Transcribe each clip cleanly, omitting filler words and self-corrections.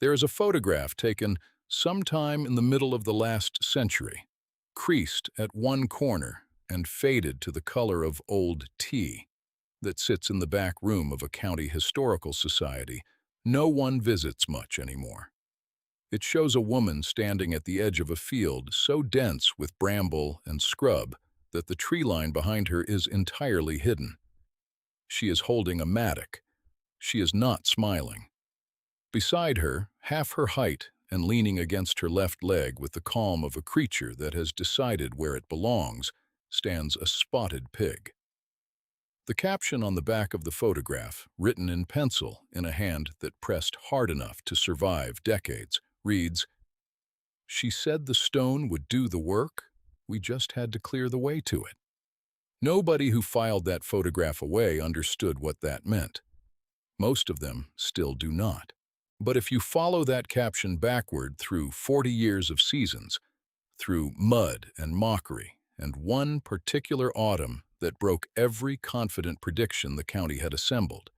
There is a photograph taken sometime in the middle of the last century, creased at one corner and faded to the color of old tea, that sits in the back room of a county historical society no one visits much anymore. It shows a woman standing at the edge of a field so dense with bramble and scrub that the tree line behind her is entirely hidden. She is holding a mattock. She is not smiling. Beside her, half her height and leaning against her left leg with the calm of a creature that has decided where it belongs, stands a spotted pig. The caption on the back of the photograph, written in pencil in a hand that pressed hard enough to survive decades, reads, "She said the stone would do the work. We just had to clear the way to it." Nobody who filed that photograph away understood what that meant. Most of them still do not. But if you follow that caption backward through 40 years of seasons, through mud and mockery, and one particular autumn that broke every confident prediction the county had assembled,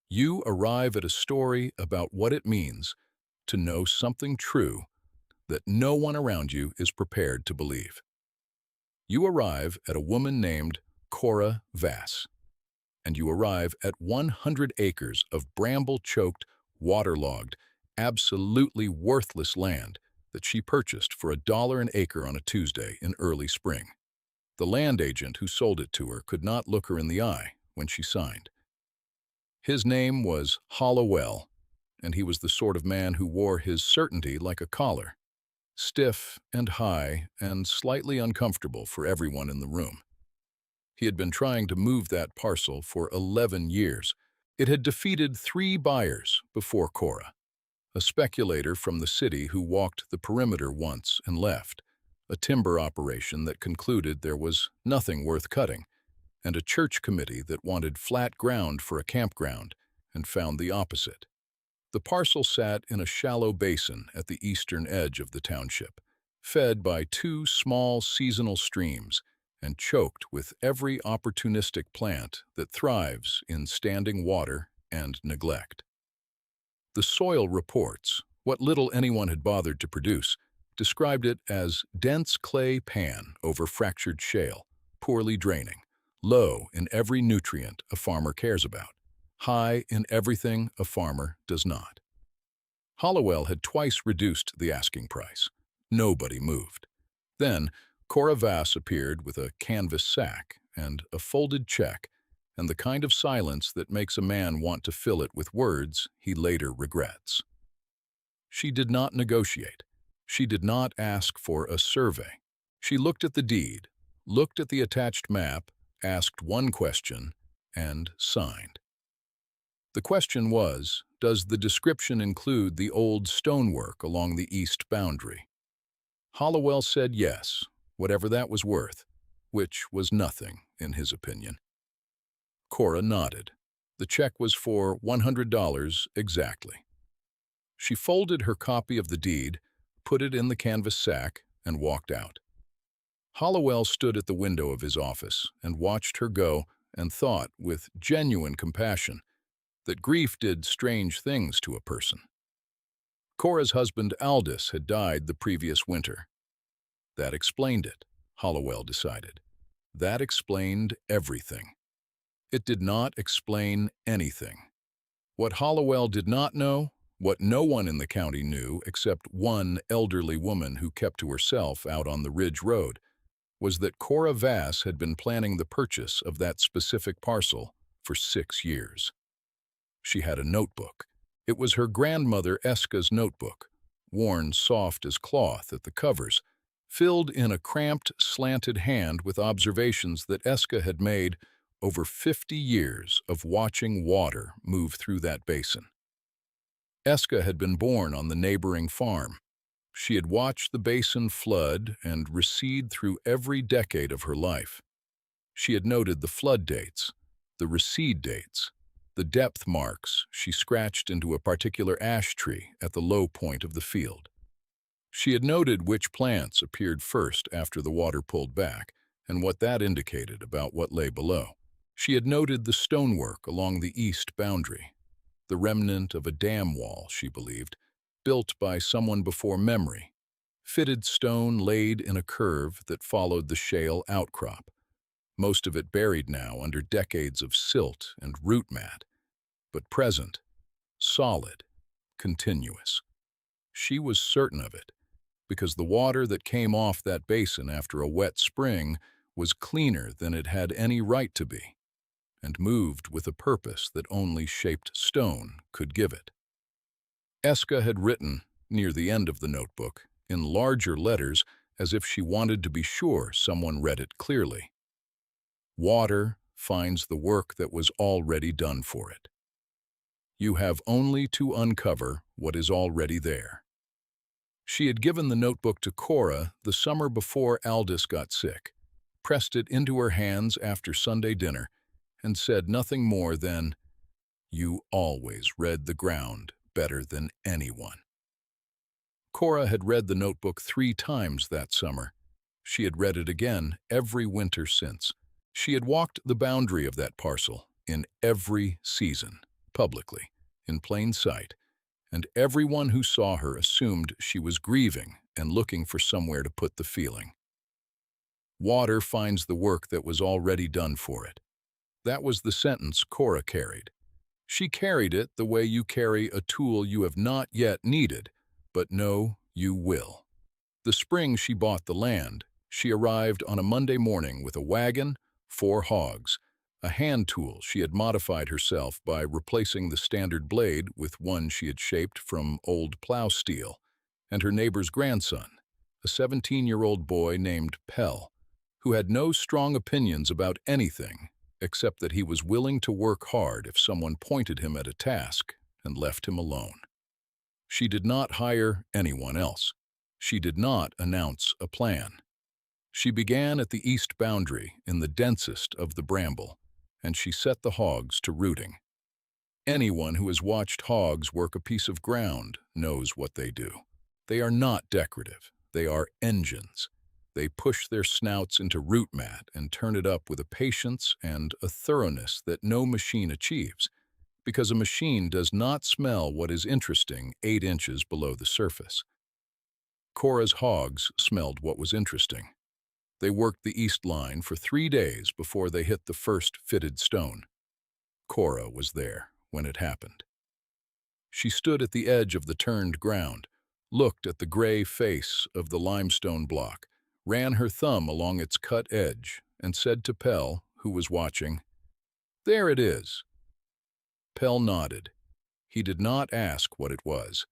you arrive at a story about what it means to know something true that no one around you is prepared to believe. You arrive at a woman named Cora Vass, and you arrive at 100 acres of bramble-choked, waterlogged, absolutely worthless land that she purchased for $1 an acre on a Tuesday in early spring. The land agent who sold it to her could not look her in the eye when she signed. His name was Hollowell, and he was the sort of man who wore his certainty like a collar, stiff and high and slightly uncomfortable for everyone in the room. He had been trying to move that parcel for 11 years. It had defeated 3 buyers before Cora, a speculator from the city who walked the perimeter once and left, a timber operation that concluded there was nothing worth cutting, and a church committee that wanted flat ground for a campground and found the opposite. The parcel sat in a shallow basin at the eastern edge of the township, fed by 2 small seasonal streams and choked with every opportunistic plant that thrives in standing water and neglect. The soil reports, what little anyone had bothered to produce, described it as dense clay pan over fractured shale, poorly draining, low in every nutrient a farmer cares about, high in everything a farmer does not. Hollowell had twice reduced the asking price. Nobody moved. Then, Cora Vass appeared with a canvas sack and a folded check, and the kind of silence that makes a man want to fill it with words he later regrets. She did not negotiate. She did not ask for a survey. She looked at the deed, looked at the attached map, asked one question, and signed. The question was, does the description include the old stonework along the east boundary? Hollowell said yes, whatever that was worth, which was nothing, in his opinion. Cora nodded. The check was for $100 exactly. She folded her copy of the deed, put it in the canvas sack, and walked out. Hollowell stood at the window of his office and watched her go and thought, with genuine compassion, that grief did strange things to a person. Cora's husband Aldous had died the previous winter. That explained it, Hollowell decided. That explained everything. It did not explain anything. What Hollowell did not know, what no one in the county knew except one elderly woman who kept to herself out on the Ridge Road, was that Cora Vass had been planning the purchase of that specific parcel for 6 years. She had a notebook. It was her grandmother Eska's notebook, worn soft as cloth at the covers, filled in a cramped, slanted hand with observations that Eska had made over 50 years of watching water move through that basin. Eska had been born on the neighboring farm. She had watched the basin flood and recede through every decade of her life. She had noted the flood dates, the recede dates, the depth marks she scratched into a particular ash tree at the low point of the field. She had noted which plants appeared first after the water pulled back and what that indicated about what lay below. She had noted the stonework along the east boundary, the remnant of a dam wall, she believed, built by someone before memory, fitted stone laid in a curve that followed the shale outcrop, most of it buried now under decades of silt and root mat, but present, solid, continuous. She was certain of it, because the water that came off that basin after a wet spring was cleaner than it had any right to be, and moved with a purpose that only shaped stone could give it. Eska had written, near the end of the notebook, in larger letters as if she wanted to be sure someone read it clearly. Water finds the work that was already done for it. You have only to uncover what is already there. She had given the notebook to Cora the summer before Aldous got sick, pressed it into her hands after Sunday dinner, and said nothing more than, "You always read the ground better than anyone." Cora had read the notebook 3 times that summer. She had read it again every winter since. She had walked the boundary of that parcel in every season, publicly, in plain sight, and everyone who saw her assumed she was grieving and looking for somewhere to put the feeling. Water finds the work that was already done for it. That was the sentence Cora carried. She carried it the way you carry a tool you have not yet needed, but know you will. The spring she bought the land, she arrived on a Monday morning with a wagon, 4 hogs, a hand tool she had modified herself by replacing the standard blade with one she had shaped from old plow steel, and her neighbor's grandson, a 17-year-old boy named Pell, who had no strong opinions about anything except that he was willing to work hard if someone pointed him at a task and left him alone. She did not hire anyone else. She did not announce a plan. She began at the east boundary in the densest of the Bramble, and she set the hogs to rooting. Anyone who has watched hogs work a piece of ground knows what they do. They are not decorative. They are engines. They push their snouts into root mat and turn it up with a patience and a thoroughness that no machine achieves, because a machine does not smell what is interesting 8 inches below the surface. Cora's hogs smelled what was interesting. They worked the east line for 3 days before they hit the first fitted stone. Cora was there when it happened. She stood at the edge of the turned ground, looked at the gray face of the limestone block, ran her thumb along its cut edge, and said to Pell, who was watching, "There it is." Pell nodded. He did not ask what it was.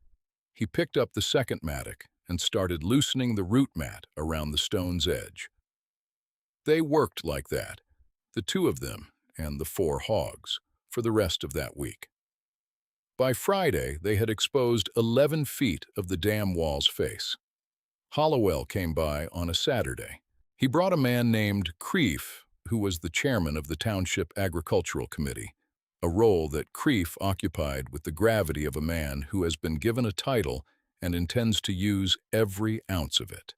He picked up the second mattock and started loosening the root mat around the stone's edge. They worked like that, the 2 of them and the 4 hogs, for the rest of that week. By Friday, they had exposed 11 feet of the dam wall's face. Hollowell came by on a Saturday. He brought a man named Creef, who was the chairman of the Township Agricultural Committee, a role that Creef occupied with the gravity of a man who has been given a title and intends to use every ounce of it.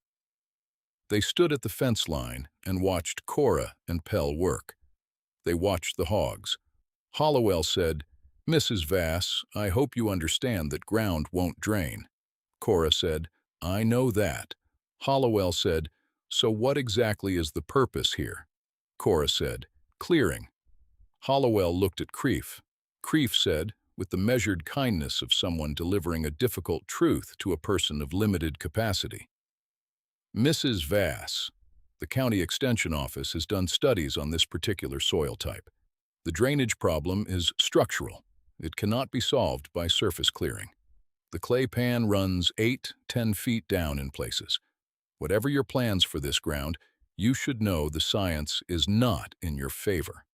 They stood at the fence line and watched Cora and Pell work. They watched the hogs. Hollowell said, "Mrs. Vass, I hope you understand that ground won't drain." Cora said, "I know that." Hollowell said, "So what exactly is the purpose here?" Cora said, "Clearing." Hollowell looked at Creef. Creef said, with the measured kindness of someone delivering a difficult truth to a person of limited capacity, "Mrs. Vass, the County Extension Office has done studies on this particular soil type. The drainage problem is structural. It cannot be solved by surface clearing. The clay pan runs 8-10 feet down in places. Whatever your plans for this ground, you should know the science is not in your favor."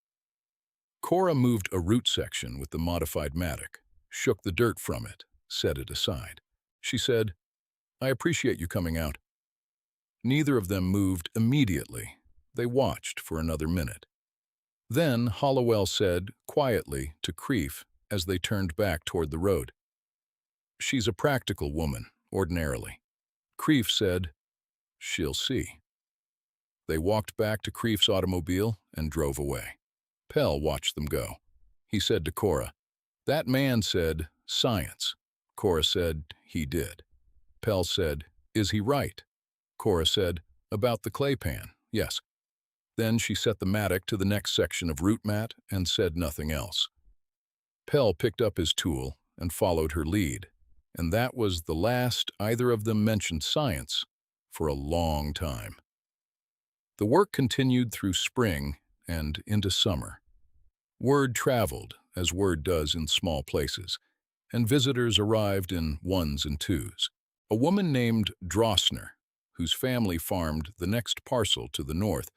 Cora moved a root section with the modified mattock, shook the dirt from it, set it aside. She said, "I appreciate you coming out." Neither of them moved immediately. They watched for another minute. Then Hollowell said, quietly, to Creef as they turned back toward the road, "She's a practical woman, ordinarily." Creef said, "She'll see." They walked back to Creef's automobile and drove away. Pell watched them go. He said to Cora, "That man said, science." Cora said, he did. Pell said, "Is he right?" Cora said, "About the clay pan, yes." Then she set the mattock to the next section of root mat and said nothing else. Pell picked up his tool and followed her lead, and that was the last either of them mentioned science for a long time. The work continued through spring and into summer. Word traveled, as word does in small places, and visitors arrived in ones and twos. A woman named Drossner, whose family farmed the next parcel to the north,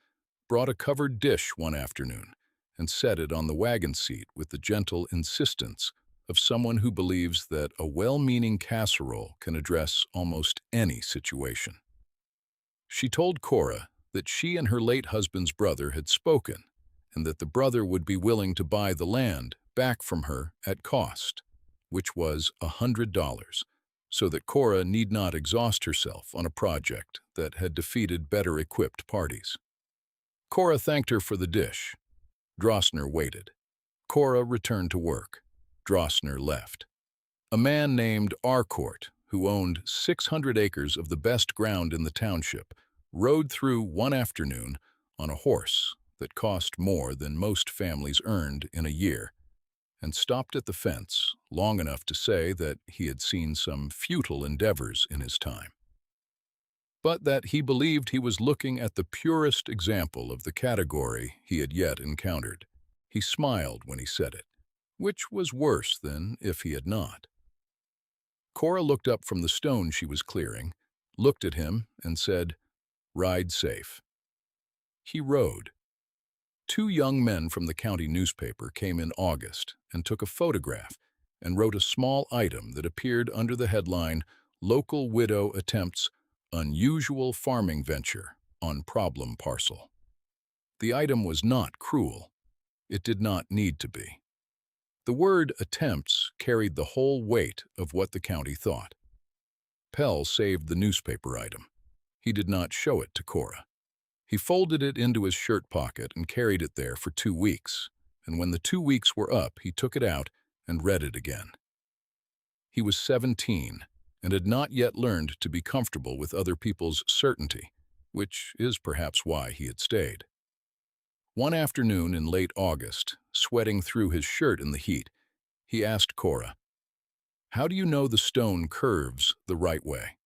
brought a covered dish one afternoon and set it on the wagon seat with the gentle insistence of someone who believes that a well-meaning casserole can address almost any situation. She told Cora that she and her late husband's brother had spoken, and that the brother would be willing to buy the land back from her at cost, which was $100, so that Cora need not exhaust herself on a project that had defeated better-equipped parties. Cora thanked her for the dish. Drossner waited. Cora returned to work. Drossner left. A man named Arcourt, who owned 600 acres of the best ground in the township, rode through one afternoon on a horse that cost more than most families earned in a year, and stopped at the fence long enough to say that he had seen some futile endeavors in his time, but that he believed he was looking at the purest example of the category he had yet encountered. He smiled when he said it, which was worse than if he had not. Cora looked up from the stone she was clearing, looked at him, and said, "Ride safe." He rode. Two young men from the county newspaper came in August and took a photograph and wrote a small item that appeared under the headline, "Local Widow Attempts Unusual Farming Venture on Problem Parcel." The item was not cruel. It did not need to be. The word attempts carried the whole weight of what the county thought. Pell saved the newspaper item. He did not show it to Cora. He folded it into his shirt pocket and carried it there for 2 weeks, and when the 2 weeks were up, he took it out and read it again. He was 17 and had not yet learned to be comfortable with other people's certainty, which is perhaps why he had stayed. One afternoon in late August, sweating through his shirt in the heat, he asked Cora, "How do you know the stone curves the right way?"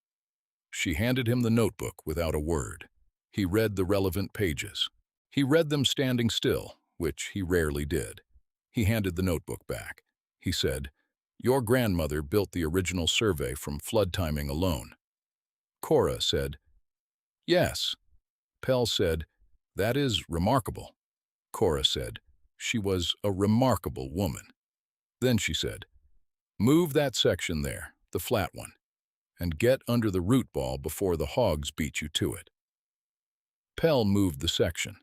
She handed him the notebook without a word. He read the relevant pages. He read them standing still, which he rarely did. He handed the notebook back. He said, "Your grandmother built the original survey from flood timing alone." Cora said, "Yes." Pell said, "That is remarkable." Cora said, "She was a remarkable woman." Then she said, "Move that section there, the flat one, and get under the root ball before the hogs beat you to it." Pell moved the section.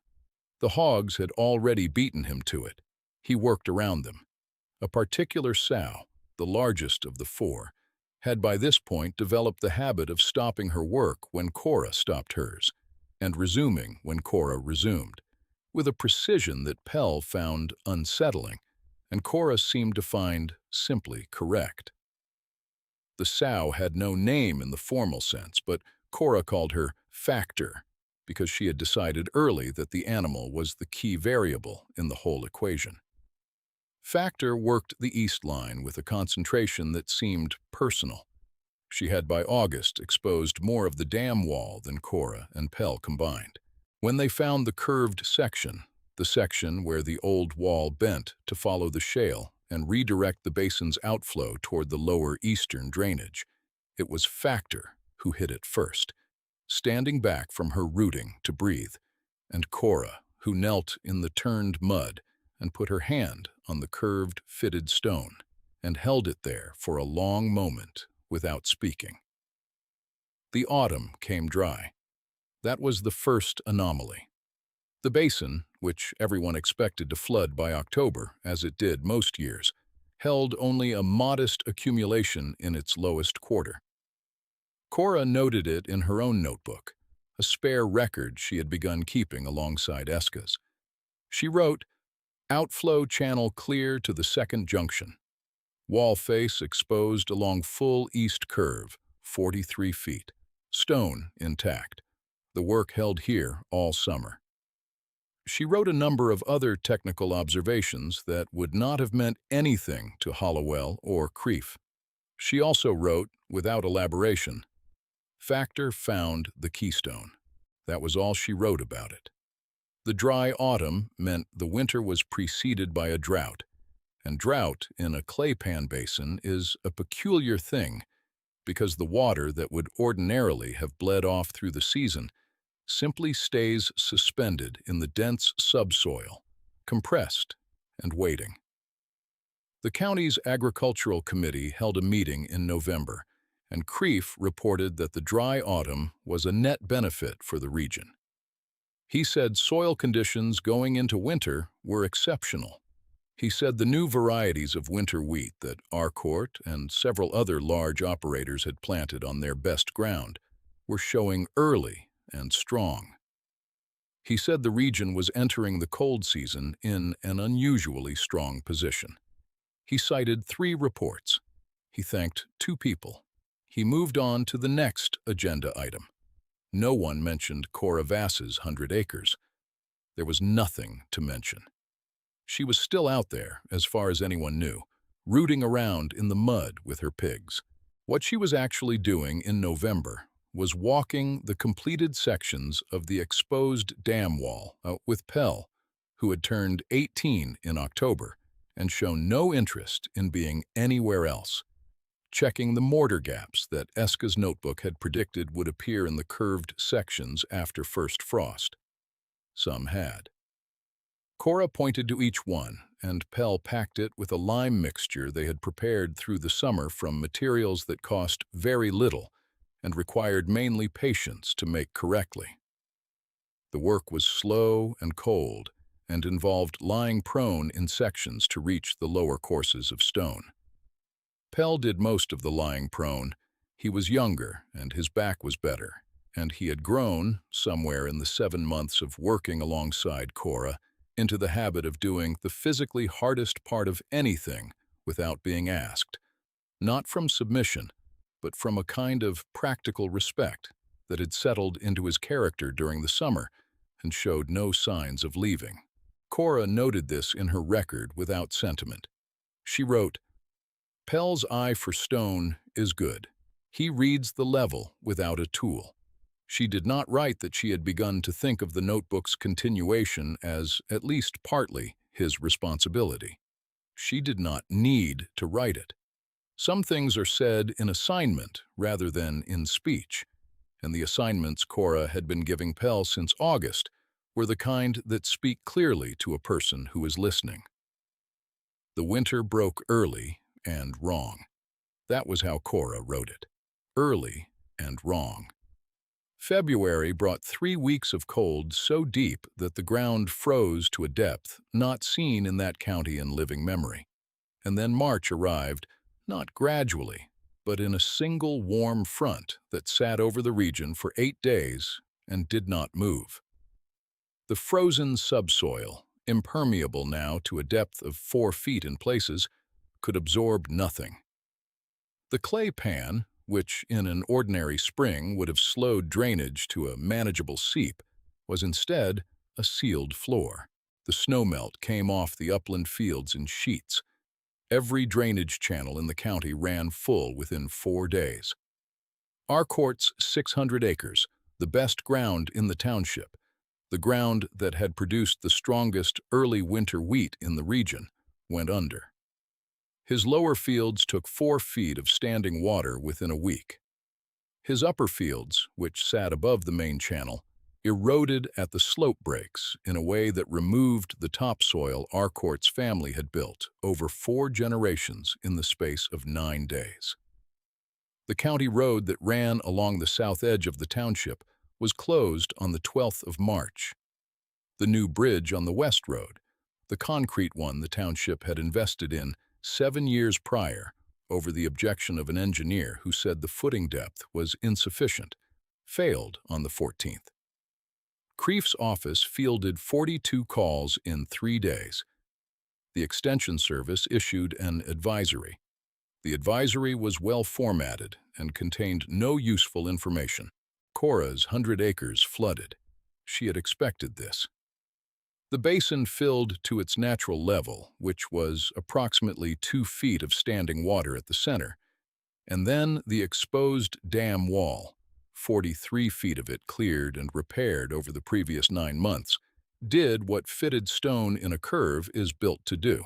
The hogs had already beaten him to it. He worked around them. A particular sow, the largest of the 4, had by this point developed the habit of stopping her work when Cora stopped hers, and resuming when Cora resumed, with a precision that Pell found unsettling, and Cora seemed to find simply correct. The sow had no name in the formal sense, but Cora called her Factor, because she had decided early that the animal was the key variable in the whole equation. Factor worked the east line with a concentration that seemed personal. She had by August exposed more of the dam wall than Cora and Pell combined. When they found the curved section, the section where the old wall bent to follow the shale and redirect the basin's outflow toward the lower eastern drainage, it was Factor who hit it first, standing back from her rooting to breathe, and Cora, who knelt in the turned mud and put her hand on the curved, fitted stone and held it there for a long moment without speaking. The autumn came dry. That was the first anomaly. The basin, which everyone expected to flood by October, as it did most years, held only a modest accumulation in its lowest quarter. Cora noted it in her own notebook, a spare record she had begun keeping alongside Eska's. She wrote, "Outflow channel clear to the second junction." Wall face exposed along full east curve, 43 feet. Stone intact. The work held here all summer. She wrote a number of other technical observations that would not have meant anything to Hollowell or Crieff. She also wrote, without elaboration, Factor found the keystone. That was all she wrote about it. The dry autumn meant the winter was preceded by a drought, and drought in a claypan basin is a peculiar thing because the water that would ordinarily have bled off through the season simply stays suspended in the dense subsoil, compressed and waiting. The county's agricultural committee held a meeting in November, and Crieff reported that the dry autumn was a net benefit for the region. He said soil conditions going into winter were exceptional. He said the new varieties of winter wheat that Acre and several other large operators had planted on their best ground were showing early and strong. He said the region was entering the cold season in an unusually strong position. He cited 3 reports. He thanked 2 people. He moved on to the next agenda item. No one mentioned Cora Vass's 100 acres. There was nothing to mention. She was still out there, as far as anyone knew, rooting around in the mud with her pigs. What she was actually doing in November was walking the completed sections of the exposed dam wall with Pell, who had turned 18 in October and shown no interest in being anywhere else, checking the mortar gaps that Eska's notebook had predicted would appear in the curved sections after first frost. Some had. Cora pointed to each one, and Pell packed it with a lime mixture they had prepared through the summer from materials that cost very little and required mainly patience to make correctly. The work was slow and cold and involved lying prone in sections to reach the lower courses of stone. Pell did most of the lying prone. He was younger and his back was better, and he had grown, somewhere in the 7 months of working alongside Cora, into the habit of doing the physically hardest part of anything without being asked, not from submission, but from a kind of practical respect that had settled into his character during the summer and showed no signs of leaving. Cora noted this in her record without sentiment. She wrote, Pell's eye for stone is good. He reads the level without a tool. She did not write that she had begun to think of the notebook's continuation as, at least partly, his responsibility. She did not need to write it. Some things are said in assignment rather than in speech, and the assignments Cora had been giving Pell since August were the kind that speak clearly to a person who is listening. The winter broke early and wrong. That was how Cora wrote it. Early and wrong. February brought 3 weeks of cold so deep that the ground froze to a depth not seen in that county in living memory. And then March arrived, not gradually, but in a single warm front that sat over the region for 8 days and did not move. The frozen subsoil, impermeable now to a depth of 4 feet in places, could absorb nothing. The clay pan, which in an ordinary spring would have slowed drainage to a manageable seep, was instead a sealed floor. The snowmelt came off the upland fields in sheets. Every drainage channel in the county ran full within 4 days. Acre's 600 acres, the best ground in the township, the ground that had produced the strongest early winter wheat in the region, went under. His lower fields took 4 feet of standing water within a week. His upper fields, which sat above the main channel, eroded at the slope breaks in a way that removed the topsoil Acre's family had built over 4 generations in the space of 9 days. The county road that ran along the south edge of the township was closed on the 12th of March. The new bridge on the west road, the concrete one the township had invested in 7 years prior, over the objection of an engineer who said the footing depth was insufficient, failed on the 14th. Crieff's office fielded 42 calls in 3 days. The Extension Service issued an advisory. The advisory was well formatted and contained no useful information. Cora's 100 acres flooded. She had expected this. The basin filled to its natural level, which was approximately 2 feet of standing water at the center, and then the exposed dam wall, 43 feet of it cleared and repaired over the previous 9 months, did what fitted stone in a curve is built to do.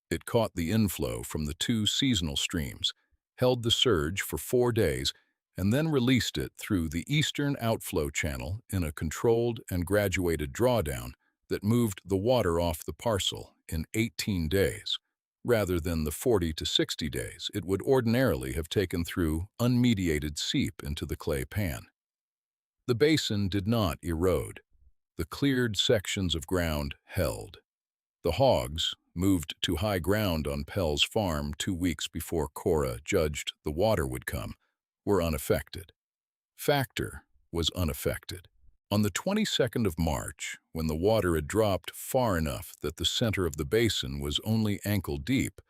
It caught the inflow from the 2 seasonal streams, held the surge for 4 days, and then released it through the eastern outflow channel in a controlled and graduated drawdown that moved the water off the parcel in 18 days, rather than the 40 to 60 days it would ordinarily have taken through unmediated seep into the clay pan. The basin did not erode. The cleared sections of ground held. The Hogs, moved to high ground on Pell's farm 2 weeks before Cora judged the water would come, were unaffected. Factor was unaffected. On the 22nd of March, when the water had dropped far enough that the center of the basin was only ankle deep,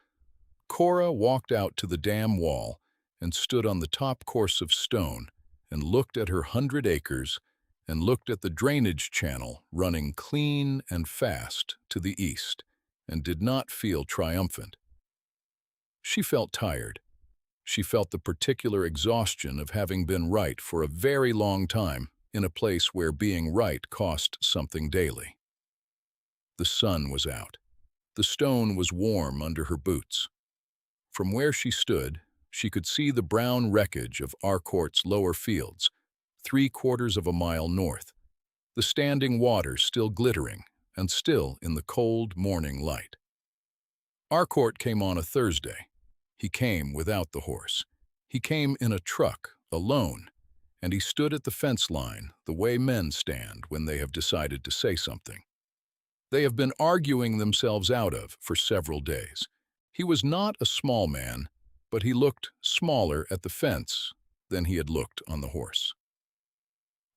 Cora walked out to the dam wall and stood on the top course of stone and looked at her 100 acres and looked at the drainage channel running clean and fast to the east, and did not feel triumphant. She felt tired. She felt the particular exhaustion of having been right for a very long time in a place where being right cost something daily. The sun was out. The stone was warm under her boots. From where she stood, she could see the brown wreckage of Arcourt's lower fields, 3/4 of a mile north, the standing water still glittering and still in the cold morning light. Arcourt came on a Thursday. He came without the horse. He came in a truck, alone, and he stood at the fence line the way men stand when they have decided to say something. They have been arguing themselves out of for several days. He was not a small man, but he looked smaller at the fence than he had looked on the horse.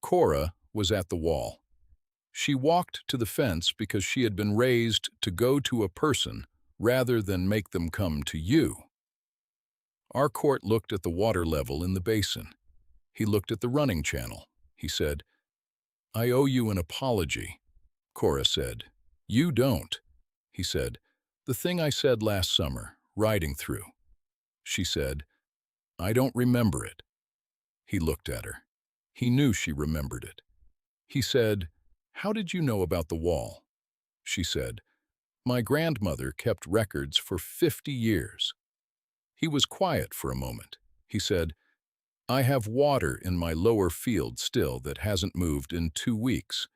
Cora was at the wall. She walked to the fence because she had been raised to go to a person rather than make them come to you. Arcourt looked at the water level in the basin. He looked at the running channel. He said, "I owe you an apology." Cora said, "You don't." He said, "The thing I said last summer, riding through." She said, "I don't remember it." He looked at her. He knew she remembered it. He said, "How did you know about the wall?" She said, "My grandmother kept records for 50 years. He was quiet for a moment. He said, "I have water in my lower field still that hasn't moved in 2 weeks.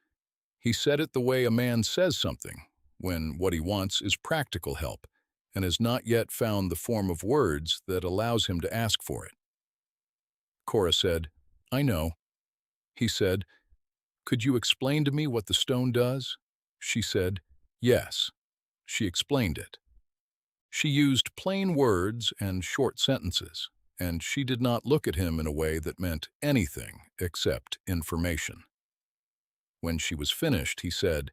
He said it the way a man says something, when what he wants is practical help, and has not yet found the form of words that allows him to ask for it." Cora said, "I know." He said, "Could you explain to me what the stone does?" She said, "Yes." She explained it. She used plain words and short sentences, and she did not look at him in a way that meant anything except information. When she was finished, he said,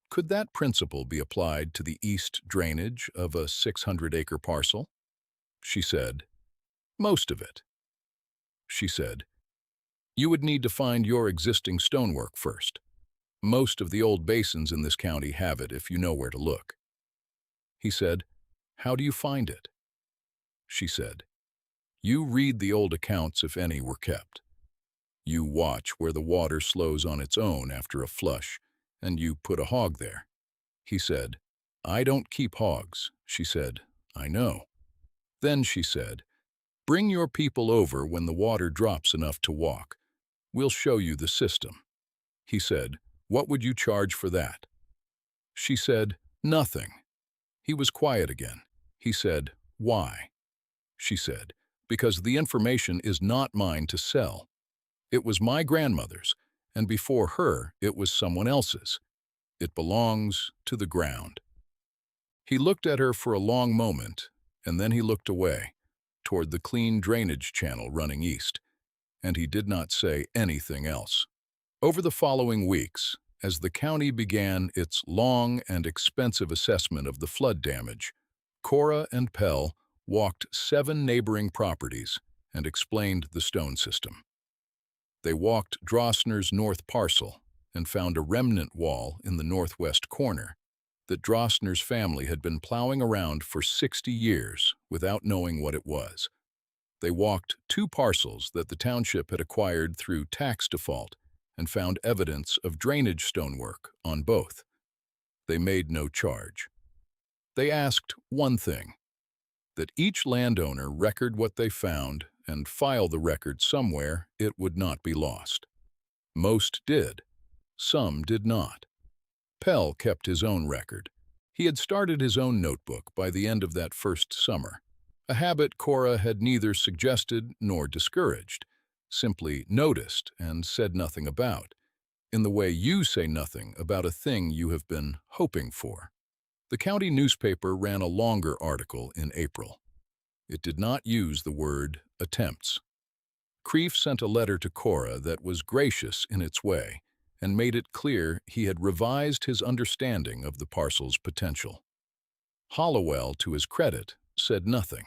"Could that principle be applied to the east drainage of a 600-acre parcel?" She said, "Most of it." She said, "You would need to find your existing stonework first. Most of the old basins in this county have it if you know where to look." He said, "How do you find it?" She said, "You read the old accounts if any were kept. You watch where the water slows on its own after a flush, and you put a hog there." He said, "I don't keep hogs." She said, "I know." Then she said, "Bring your people over when the water drops enough to walk. We'll show you the system." He said, "What would you charge for that?" She said, "Nothing." He was quiet again. He said, "Why?" She said, "Because the information is not mine to sell. It was my grandmother's, and before her it was someone else's. It belongs to the ground." He looked at her for a long moment, and then he looked away, toward the clean drainage channel running east, and he did not say anything else. Over the following weeks, as the county began its long and expensive assessment of the flood damage, Cora and Pell walked 7 neighboring properties and explained the stone system. They walked Drossner's north parcel and found a remnant wall in the northwest corner that Drossner's family had been plowing around for 60 years without knowing what it was. They walked 2 parcels that the township had acquired through tax default and found evidence of drainage stonework on both. They made no charge. They asked one thing: that each landowner record what they found and file the record somewhere it would not be lost. Most did. Some did not. Pell kept his own record. He had started his own notebook by the end of that first summer, a habit Cora had neither suggested nor discouraged, simply noticed and said nothing about, in the way you say nothing about a thing you have been hoping for. The county newspaper ran a longer article in April. It did not use the word attempts. Kreef sent a letter to Cora that was gracious in its way and made it clear he had revised his understanding of the parcel's potential. Hollowell, to his credit, said nothing,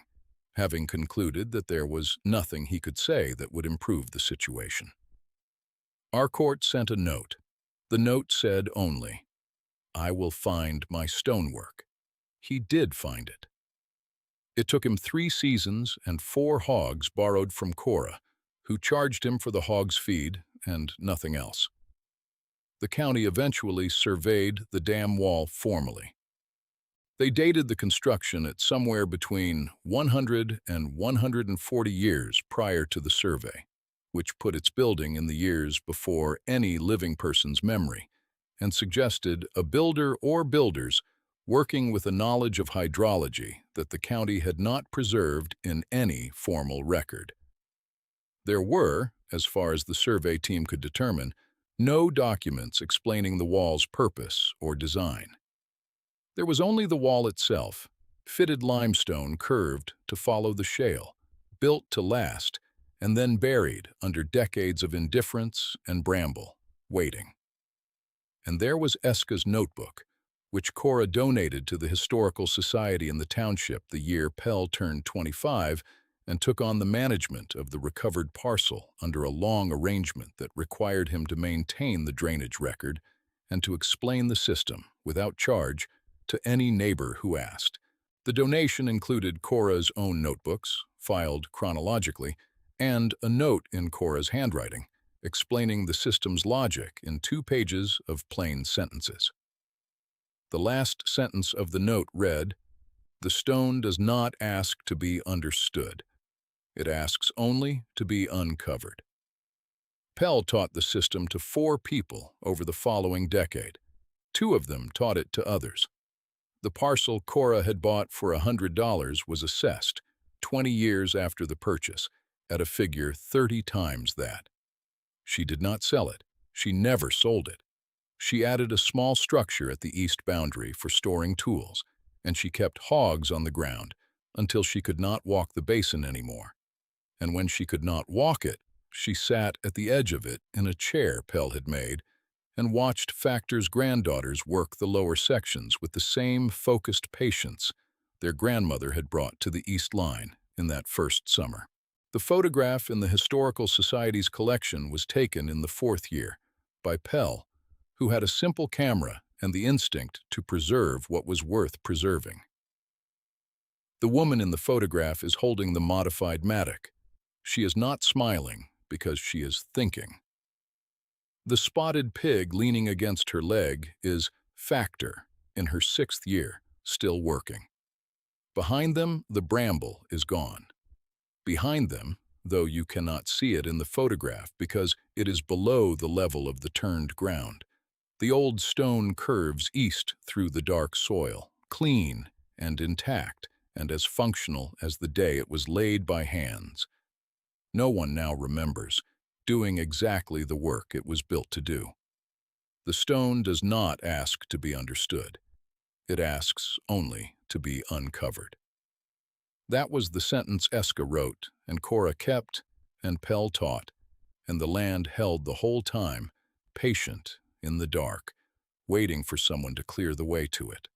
having concluded that there was nothing he could say that would improve the situation. Harcourt sent a note. The note said only, "I will find my stonework." He did find it. It took him 3 seasons and 4 hogs borrowed from Cora, who charged him for the hog's feed and nothing else. The county eventually surveyed the dam wall formally. They dated the construction at somewhere between 100 and 140 years prior to the survey, which put its building in the years before any living person's memory, and suggested a builder or builders working with a knowledge of hydrology that the county had not preserved in any formal record. There were, as far as the survey team could determine, no documents explaining the wall's purpose or design. There was only the wall itself, fitted limestone curved to follow the shale, built to last, and then buried under decades of indifference and bramble, waiting. And there was Eska's notebook, which Cora donated to the Historical Society in the township the year Pell turned 25 and took on the management of the recovered parcel under a long arrangement that required him to maintain the drainage record and to explain the system, without charge, to any neighbor who asked. The donation included Cora's own notebooks, filed chronologically, and a note in Cora's handwriting, explaining the system's logic in 2 pages of plain sentences. The last sentence of the note read, "The stone does not ask to be understood. It asks only to be uncovered." Pell taught the system to 4 people over the following decade. 2 of them taught it to others. The parcel Cora had bought for $100 was assessed, 20 years after the purchase, at a figure 30 times that. She did not sell it. She never sold it. She added a small structure at the east boundary for storing tools, and she kept hogs on the ground until she could not walk the basin anymore. And when she could not walk it, she sat at the edge of it in a chair Pell had made and watched Factor's granddaughters work the lower sections with the same focused patience their grandmother had brought to the east line in that first summer. The photograph in the Historical Society's collection was taken in the 4th year by Pell, who had a simple camera and the instinct to preserve what was worth preserving. The woman in the photograph is holding the modified mattock. She is not smiling because she is thinking. The spotted pig leaning against her leg is Factor, in her 6th year, still working. Behind them, the bramble is gone. Behind them, though you cannot see it in the photograph because it is below the level of the turned ground, the old stone curves east through the dark soil, clean and intact and as functional as the day it was laid by hands. No one now remembers, doing exactly the work it was built to do. The stone does not ask to be understood. It asks only to be uncovered. That was the sentence Eska wrote, and Cora kept, and Pell taught, and the land held the whole time, patient in the dark, waiting for someone to clear the way to it.